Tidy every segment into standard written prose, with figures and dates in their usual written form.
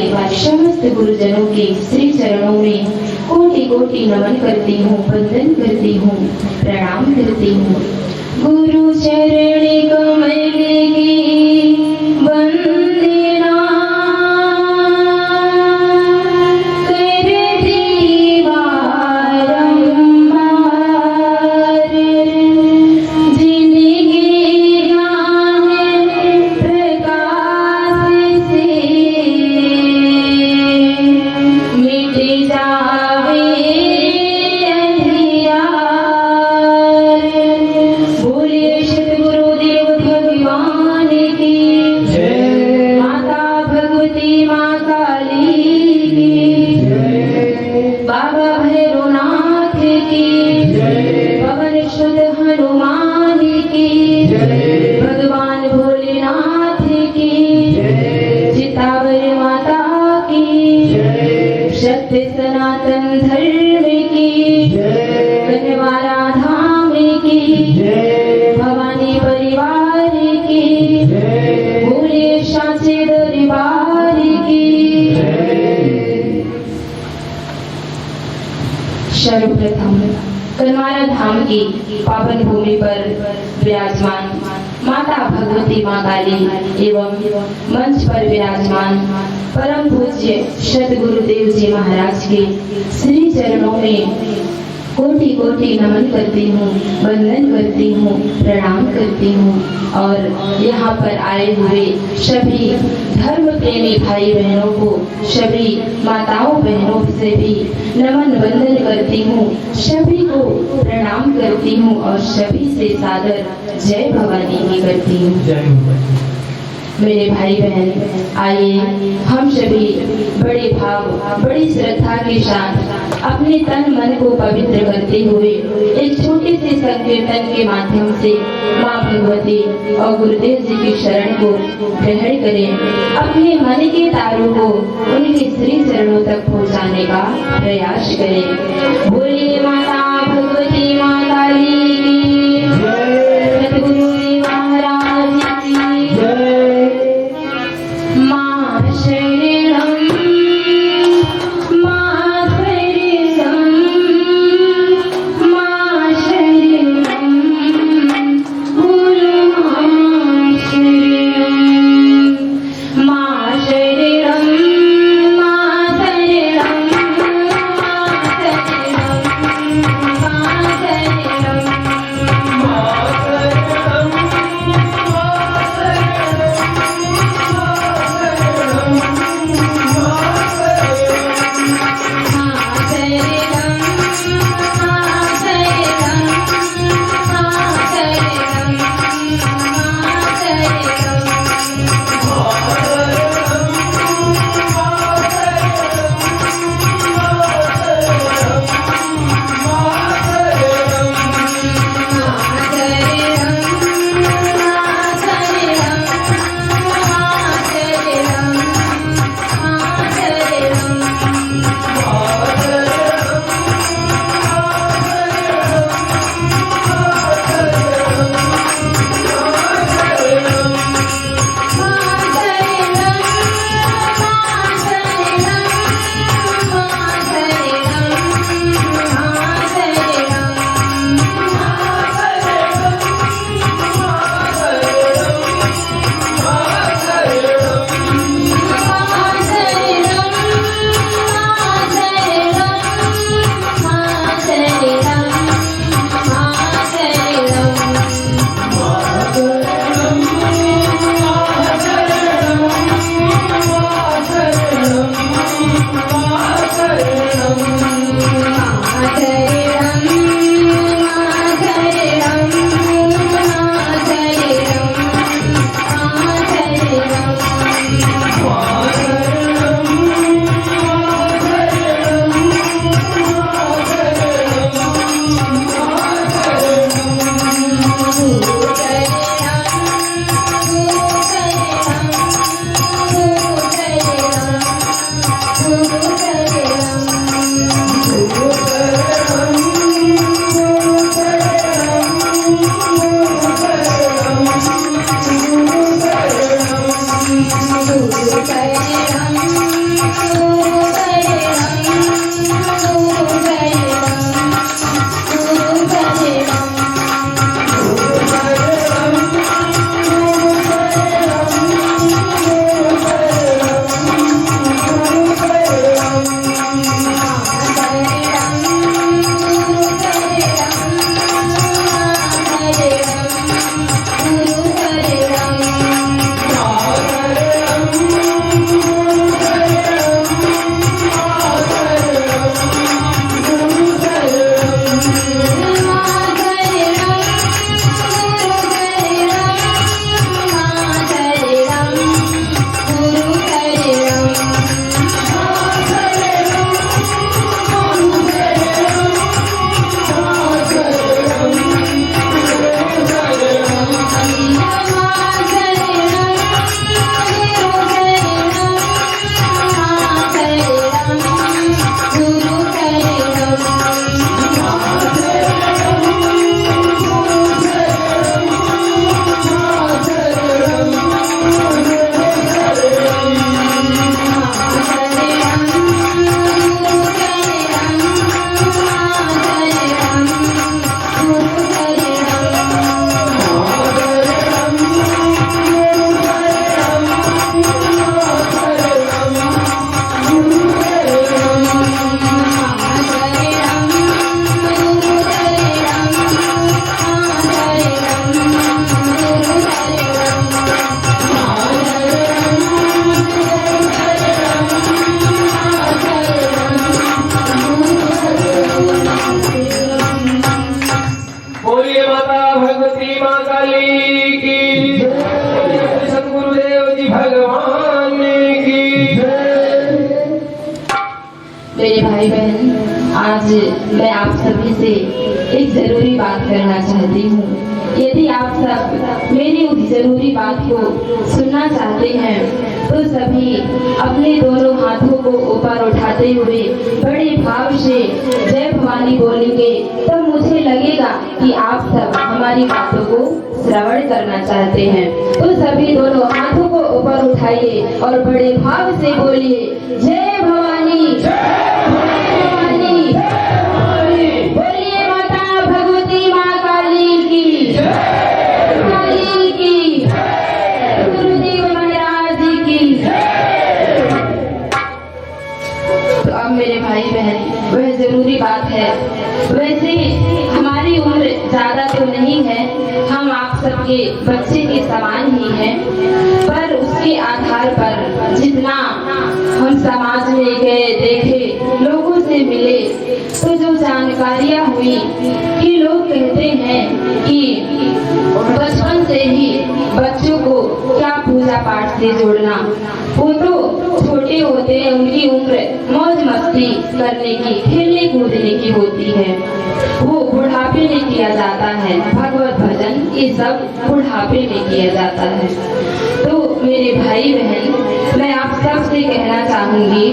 समस्त गुरुजनों के श्री चरणों में कोटि कोटि नमन करती हूँ, वंदन करती हूँ, प्रणाम करती हूँ। गुरु चरण कमल की वंदना करती बारंबार, जिनके ज्ञान प्रकाश से मिट जावे अंधियार। बोलिए सतगुरुदेव भगवान की जय, माता भगवती माँ काली की जय, बाबा भैरवनाथ की जय, पवन सुत हनुमान की जय, भगवान भोलेनाथ की जय, चितावर माता की जय, सत्य सनातन धर्म की जय, कन्हवारा धाम की जय, भवानी परिवार की जय, भोले सांचे दरबार की जय। सर्वप्रथम कन्हवारा धाम की पावन भूमि पर विराजमान माता भगवती माँ काली एवं मंच पर विराजमान परम पूज्य सतगुरुदेव जी महाराज के श्री चरणों में कोटि कोटि नमन करती हूँ, वंदन करती हूँ, प्रणाम करती हूँ। और यहाँ पर आए हुए सभी धर्म प्रेमी भाई बहनों को, सभी माताओं बहनों से भी नमन वंदन करती हूँ, सभी को प्रणाम करती हूँ और सभी से सादर जय भवानी भी करती हूँ। मेरे भाई बहन, आइए हम सभी बड़े भाव, बड़ी श्रद्धा के साथ अपने तन मन को पवित्र करते हुए एक छोटे से संकीर्तन के माध्यम से माँ भगवती और गुरुदेव जी की शरण को ग्रहण करें। अपने मन के तारों को उनके श्री चरणों तक पहुँचाने का प्रयास करें। बोलिए माता भगवती माँ काली की जय, सतगुरु जी महाराज की जय। माँ शरणम माँ शरणम माँ शरणम गुरु माँ शरणम माँ शरणम माँ शरणम माँ शरणम मेरे भाई बहन, आज मैं आप सभी से एक जरूरी बात करना चाहती हूँ। यदि आप सब मेरी उस जरूरी बात को सुनना चाहते हैं तो सभी अपने दोनों हाथों को ऊपर उठाते हुए बड़े भाव से जय भवानी बोलेंगे, तो मुझे लगेगा कि आप सब हमारी बातों को श्रवण करना चाहते हैं। तो सभी दोनों हाथों को ऊपर उठाइए और बड़े भाव से बोलिए, जय भवानी, जय भवानी, बोलिए माता भगवती माँ काली की, काली की, गुरुदेव महाराज की। तो अब मेरे भाई बहन, वह जरूरी बात है। वैसे हमारी उम्र ज्यादा तो नहीं है, हम आप सबके बच्चे के समान ही हैं, पर उसके आधार पर जितना हम समाज में गए, देखे, लोगों से मिले, तो जो जानकारियां हुई कि लोग कहते हैं कि बचपन से ही बच्चों को क्या पूजा पाठ से जोड़ना, वो तो छोटे होते हैं, उनकी उम्र मौज मस्ती करने की, खेलने कूदने की होती है, वो बुढ़ापे में किया जाता है। भगवत भजन ये सब बुढ़ापे में किया जाता है। तो मेरे भाई बहन, मैं आप सब से कहना चाहूंगी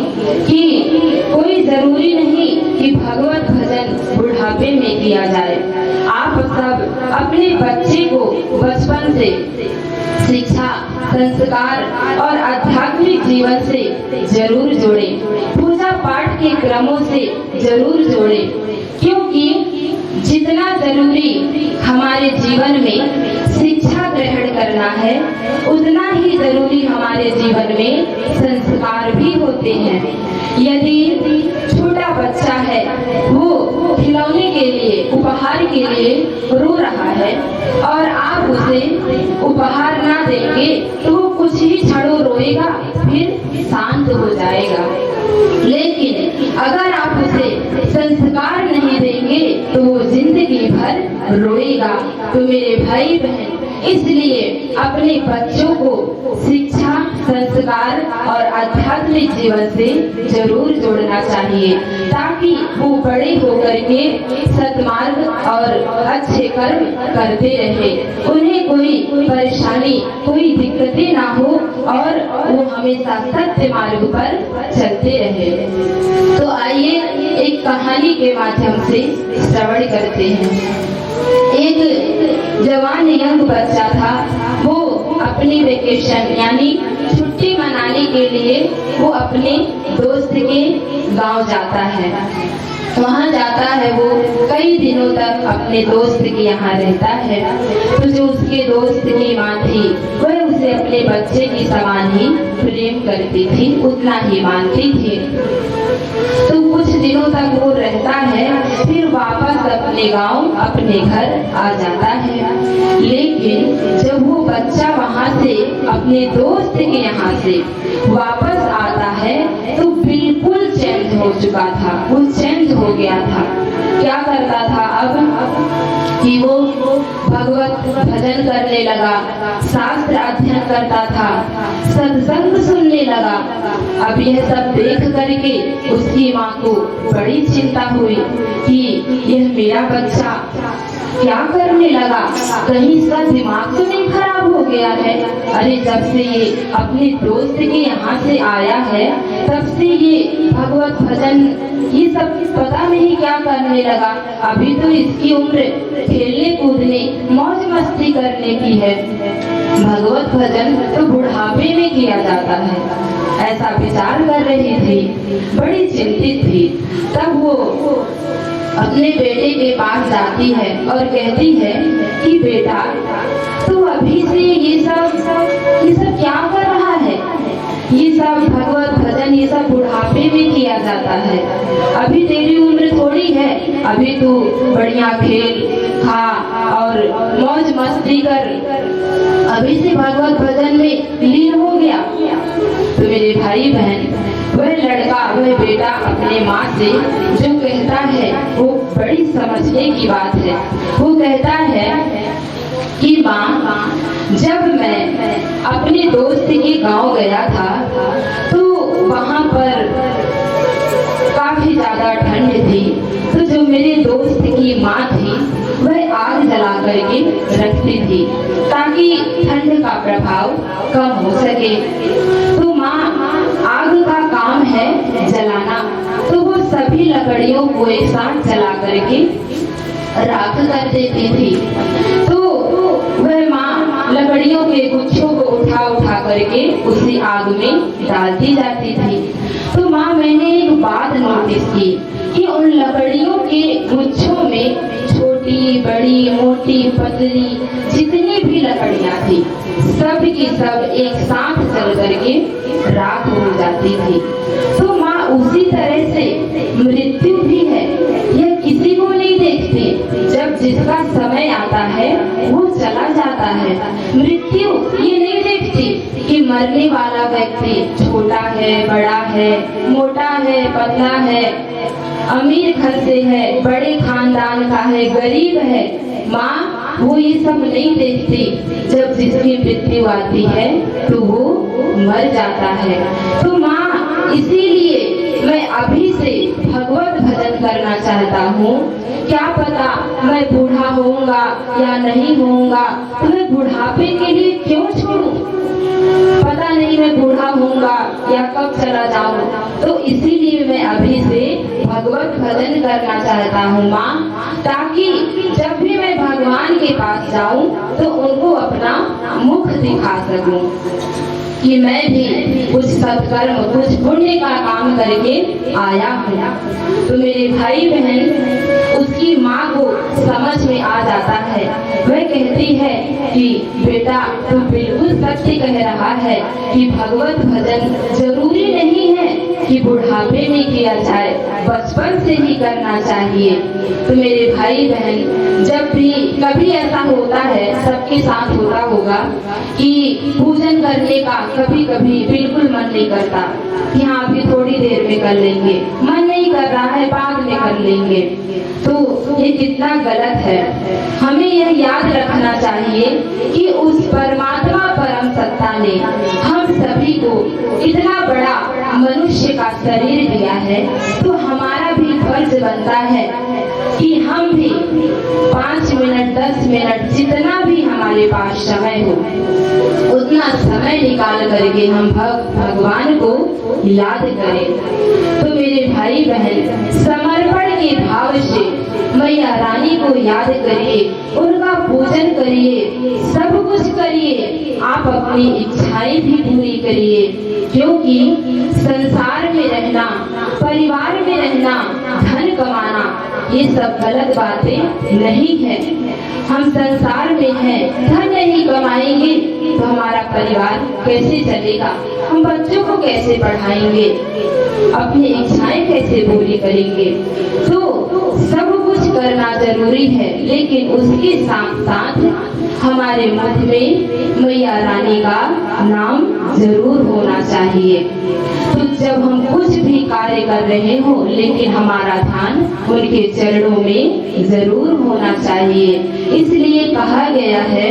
कि कोई जरूरी नहीं कि भगवत भजन बुढ़ापे में किया जाए। आप सब अपने बच्चे को बचपन से शिक्षा, संस्कार और आध्यात्मिक जीवन से जरूर जोड़ें, पूजा पाठ के क्रमों से जरूर जोड़ें, क्योंकि जितना जरूरी हमारे जीवन में शिक्षा ग्रहण करना है, उतना ही जरूरी हमारे जीवन में संस्कार भी होते हैं। यदि छोटा बच्चा है, वो खिलौने के लिए, उपहार के लिए रो रहा है और आप उसे उपहार ना देंगे तो वो कुछ ही क्षणों रोएगा, फिर शांत हो जाएगा। लेकिन अगर आप उसे संस्कार नहीं देंगे तो वो जिंदगी भर रोएगा। तो मेरे भाई बहन, इसलिए अपने बच्चों को शिक्षा, संस्कार और आध्यात्मिक जीवन से जरूर जोड़ना चाहिए, ताकि वो बड़े होकर के सद्मार्ग और अच्छे कर्म करते रहे, उन्हें कोई परेशानी, कोई दिक्कतें ना हो और वो हमेशा सत्य मार्ग पर चलते रहे। तो आइए एक कहानी के माध्यम से श्रवण करते हैं। एक जवान यंग बच्चा था, वो अपनी वेकेशन यानी छुट्टी मनाने के लिए वो अपने दोस्त के गांव जाता है। वहाँ जाता है, वो कई दिनों तक अपने दोस्त के यहाँ रहता है। तो जो उसके दोस्त की माँ थी, वह उसे अपने बच्चे की समान ही प्रेम करती थी, उतना ही मानती थी। तो कुछ दिनों तक वो रहता है, फिर वापस अपने गांव, अपने घर आ जाता है। लेकिन जब वो बच्चा वहाँ से, अपने दोस्त के यहाँ से वापस आता है, तो बिल्कुल चेंज हो चुका था, वो चेंज हो गया था। क्या करता था अब कि वो भगवत भजन करने लगा, शास्त्र अध्ययन करता था, सत्संग सुनने लगा। अब यह सब देख करके उसकी माँ को बड़ी चिंता हुई कि यह मेरा बच्चा क्या करने लगा, कहीं इसका दिमाग तो नहीं खराब हो गया है। अरे जब से ये अपने दोस्त के यहाँ से आया है, तब से ये भगवत भजन ये सब पता नहीं क्या करने लगा। अभी तो इसकी उम्र खेलने कूदने, मौज मस्ती करने की है, भगवत भजन तो बुढ़ापे में किया जाता है। ऐसा विचार कर रही थी, बड़ी चिंतित थी। तब वो अपने बेटे के पास जाती है और कहती है कि बेटा, तू अभी से ये सब क्या कर रहा है? ये सब भगवत भजन, ये सब बुढ़ापे में किया जाता है। अभी तेरी उम्र थोड़ी है, अभी तू बढ़िया खेल, खा और मौज मस्ती कर, अभी से भगवत भजन में लीन हो गया। तो मेरे भाई बहन, वह लड़का, वह बेटा अपने माँ से जो कहता है वो बड़ी समझने की बात है। वो कहता है कि माँ, जब मैं अपने दोस्त के गांव गया था तो वहाँ पर काफी ज़्यादा ठंड थी तो जो मेरे दोस्त की माँ थी वह आग जला करके रखती थी ताकि ठंड का प्रभाव कम हो सके। तो माँ आग का काम है जलाना, तो वो सभी लकड़ियों को एक साथ जला करके राख कर देती थी। तो वह माँ लकड़ियों के गुच्छों को उठा उठा करके उसी आग में डालती जाती थी। तो माँ मैंने एक बात नोटिस की कि उन लकड़ियों के गुच्छों में छोटी बड़ी मोटी पतली जितनी भी लकड़ियां थी सब की सब एक साथ चल करके राख हो जाती थी। तो माँ उसी तरह से मृत्यु भी है, यह किसी को नहीं देखती, जब जिसका समय आता है वो चला जाता है। मृत्यु ये नहीं देखती कि मरने वाला व्यक्ति छोटा है बड़ा है, मोटा है पतला है, अमीर घर से है बड़े खानदान का है गरीब है। माँ वो ये सब नहीं देखती, जब जिसकी मृत्यु आती है तो वो मर जाता है। तो माँ इसीलिए मैं अभी से भगवत भजन करना चाहता हूँ। क्या पता मैं बूढ़ा होऊंगा या नहीं होऊंगा, तो मैं बुढ़ापे के लिए क्यों छोड़ूं? पता नहीं मैं बूढ़ा होऊंगा या कब चला जाऊं, तो इसीलिए मैं अभी से भगवत भजन करना चाहता हूँ माँ, ताकि जब भी मैं भगवान के पास जाऊं तो उनको अपना मुख दिखा सकूं कि मैं भी कुछ सत्कर्म कुछ पुण्य का काम करके आया हूँ। तो मेरे भाई बहन उसकी माँ को समझ में आ जाता है, वह कहती है कि बेटा तू बिल्कुल सत्य कह रहा है कि भगवत भजन जरूरी नहीं है कि बुढ़ापे में किया जाए, बचपन से ही करना चाहिए। तो मेरे भाई बहन जब भी कभी ऐसा होता है, सबके साथ होता होगा कि पूजन करने का कभी कभी बिल्कुल मन नहीं करता कि हाँ अभी थोड़ी देर में कर लेंगे, मन नहीं कर रहा है बाद में कर लेंगे। तो ये कितना गलत है। हमें यह याद रखना चाहिए कि उस परमात्मा परम सत्ता ने हम सभी को इतना बड़ा मनुष्य का शरीर दिया है, तो हमारा भी फर्ज बनता है कि हम भी 5 मिनट 10 मिनट जितना भी हमारे पास समय हो उतना समय निकाल करके हम भगवान को याद करें। तो मेरे भाई बहन समर्पण के भाव से मैया रानी को याद करिए, उनका पूजन करिए, सब कुछ करिए, आप अपनी इच्छाएं भी पूरी करिए, क्योंकि संसार में रहना, परिवार में रहना, धन कमाना ये सब गलत बातें नहीं है। हम संसार में हैं, धन नहीं कमाएंगे तो हमारा परिवार कैसे चलेगा, हम बच्चों को कैसे पढ़ाएंगे, अपनी इच्छाएं कैसे पूरी करेंगे। तो सब कुछ करना जरूरी है, लेकिन उसके साथ साथ हमारे मुख में मैया रानी का नाम जरूर होना चाहिए। तो जब हम कुछ भी कार्य कर रहे हो लेकिन हमारा ध्यान उनके चरणों में जरूर होना चाहिए। इसलिए कहा गया है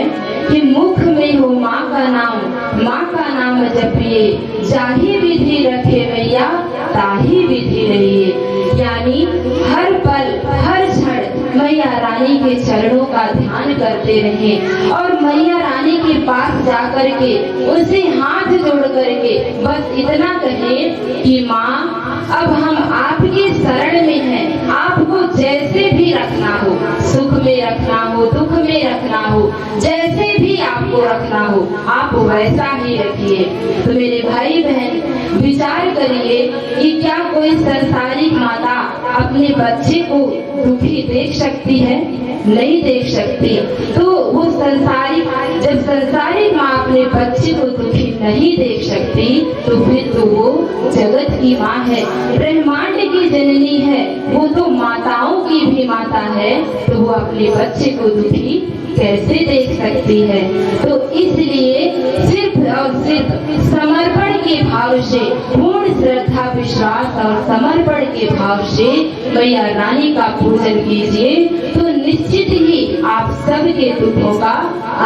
कि मुख में हो माँ का नाम जपिए, जाहि विधि रखे मैया ताहि विधि रहिए। यानी हर पल हर क्षण मैया रानी के चरणों का ध्यान करते रहें और मैया रानी के पास जाकर के उनसे हाथ जोड़ करके बस इतना कहें कि माँ अब हम आपके शरण में हैं, आपको जैसे भी रखना हो, सुख में रखना हो दुख में रखना हो, जैसे भी आपको रखना हो आप वैसा ही रखिए। तो मेरे भाई बहन विचार करिए कि क्या कोई संसारिक माता अपने बच्चे को दुखी देख सकती है? नहीं देख सकती। तो वो जब संसारिक माँ अपने बच्चे को दुखी नहीं देख सकती तो फिर तो वो जगत की माँ है, ब्रह्मांड की जननी है, वो तो माताओं की भी माता है, तो वो अपने बच्चे को दुखी कैसे देख सकती है। तो इसलिए सिर्फ और सिर्फ समर्पण के भाव से, पूर्ण श्रद्धा विश्वास और समर्पण के भाव से मैया रानी का पूजन कीजिए, तो निश्चित ही आप सबके दुखों का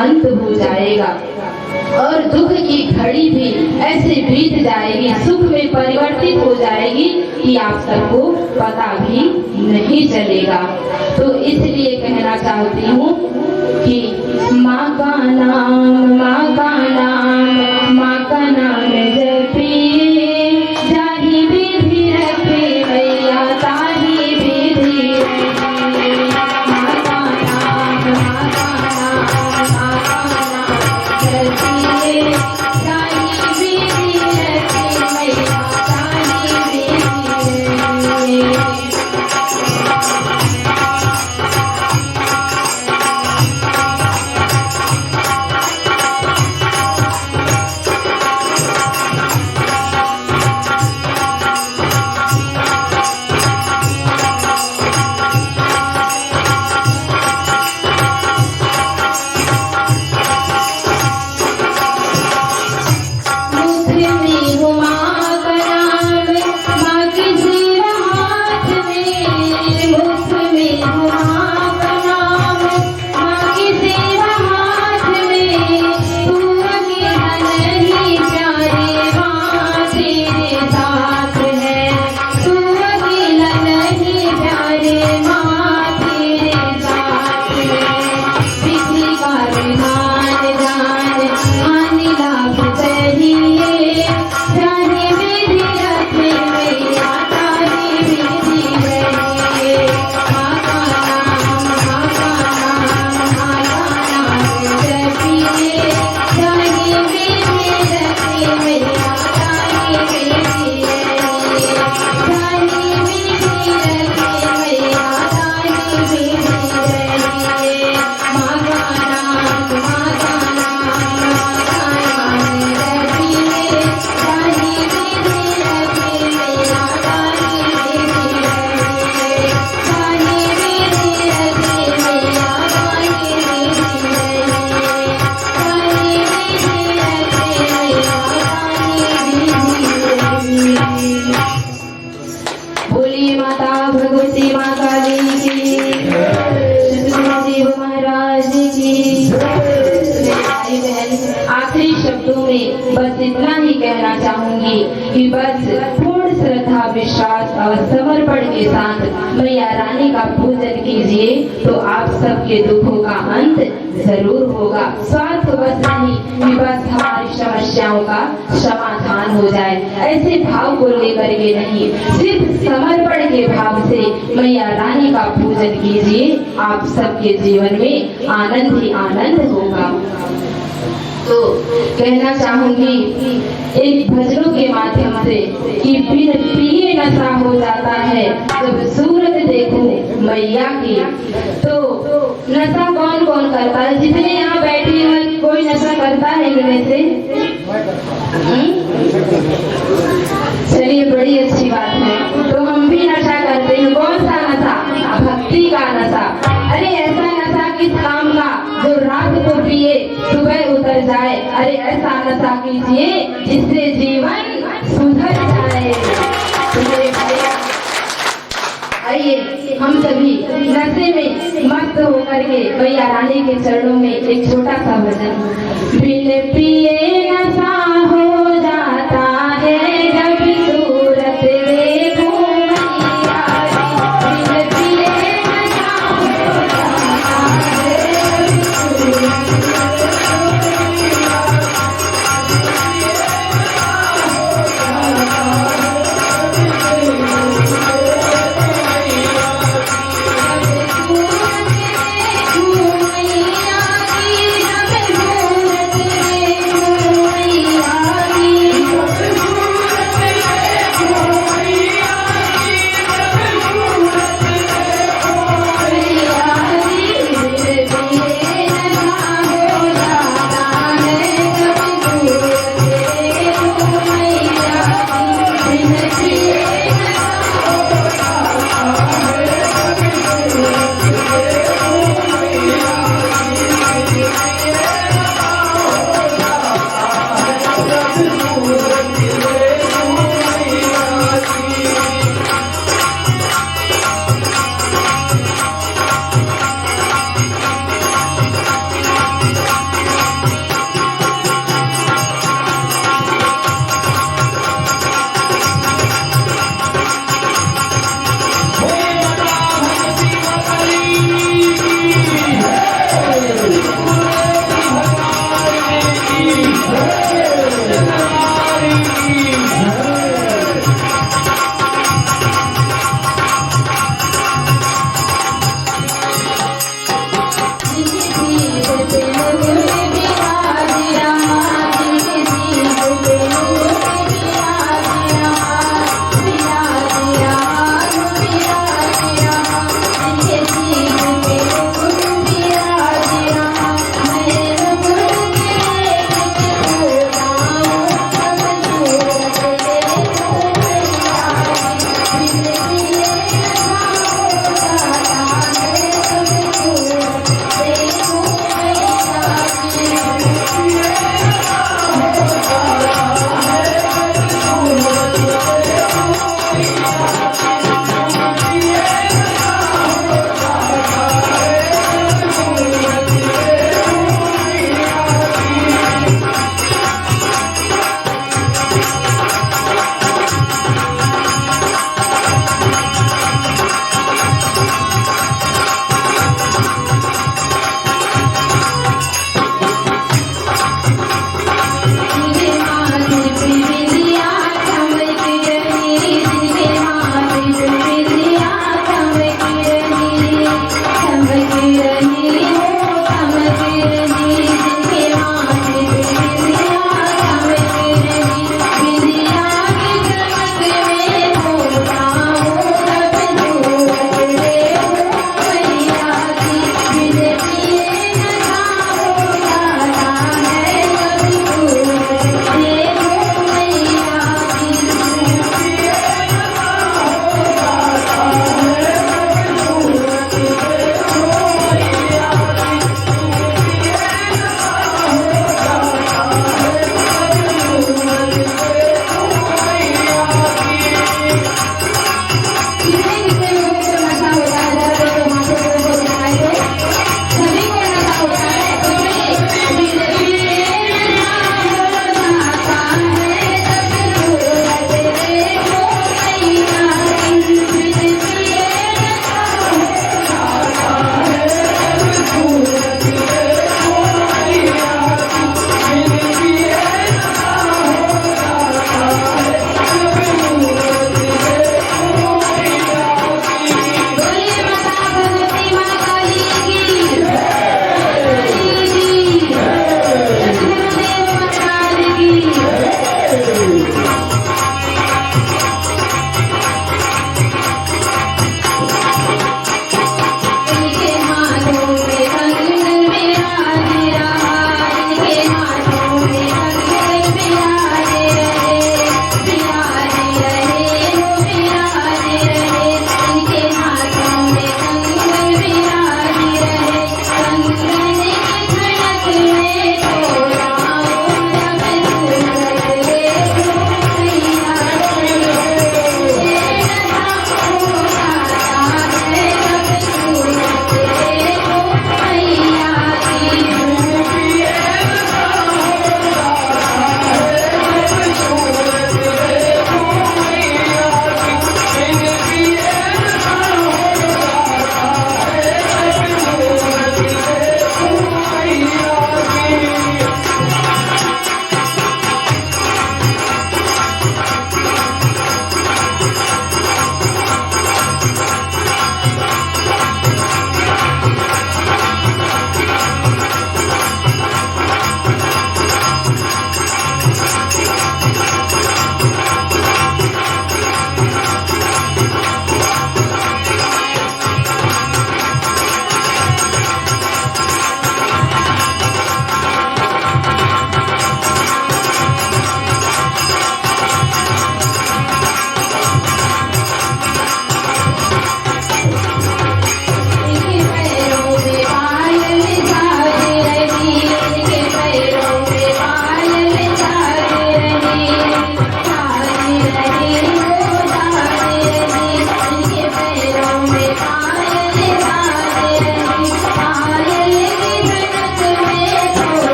अंत हो जाएगा और दुख की घड़ी भी ऐसे बीत जाएगी, सुख में परिवर्तित हो जाएगी कि आप सबको पता भी नहीं चलेगा। तो इसलिए कहना चाहती हूँ कि माँ का नाम, माँ का नाम, माँ का नाम जपिए, जाहि विधि रखे मैया ताहि विधि रखे। माँ का नाम, माँ का नाम, माँ का नाम जपिए, जाहि विधि रखे मैया ताहि विधि रखे। आखिरी शब्दों में बस इतना ही कहना चाहूंगी कि बस पूर्ण श्रद्धा, विश्वास और समर्पण के साथ मैया रानी का पूजन कीजिए तो आप सबके दुखों का अंत जरूर होगा। स्वार्थ बस नहीं कि बस हमारी समस्याओं का समाधान हो जाए, ऐसे भाव को लेकर के नहीं, सिर्फ समर्पण के भाव से मैया रानी का पूजन कीजिए, आप सबके जीवन में आनंद ही आनंद होगा। तो कहना चाहूंगी एक भजनों के माध्यम से कि बिन पिए नशा हो जाता है जब सूरत देखो मैया की। तो नशा कौन कौन करता है? जितने यहाँ बैठे हैं कोई नशा करता है इनमें से? चलिए, बड़ी अच्छी बात है। तो हम भी नशा करते हैं। कौन सा नशा? भक्ति का नशा। अरे ऐसा नशा किस काम का जो रात को पिए सुबह उतर जाए। अरे ऐसा नशा कीजिए जिससे जीवन सुधर जाए। आइए हम सभी नशे में मस्त होकर के मैया रानी के चरणों में एक छोटा सा भजन। बिन पिए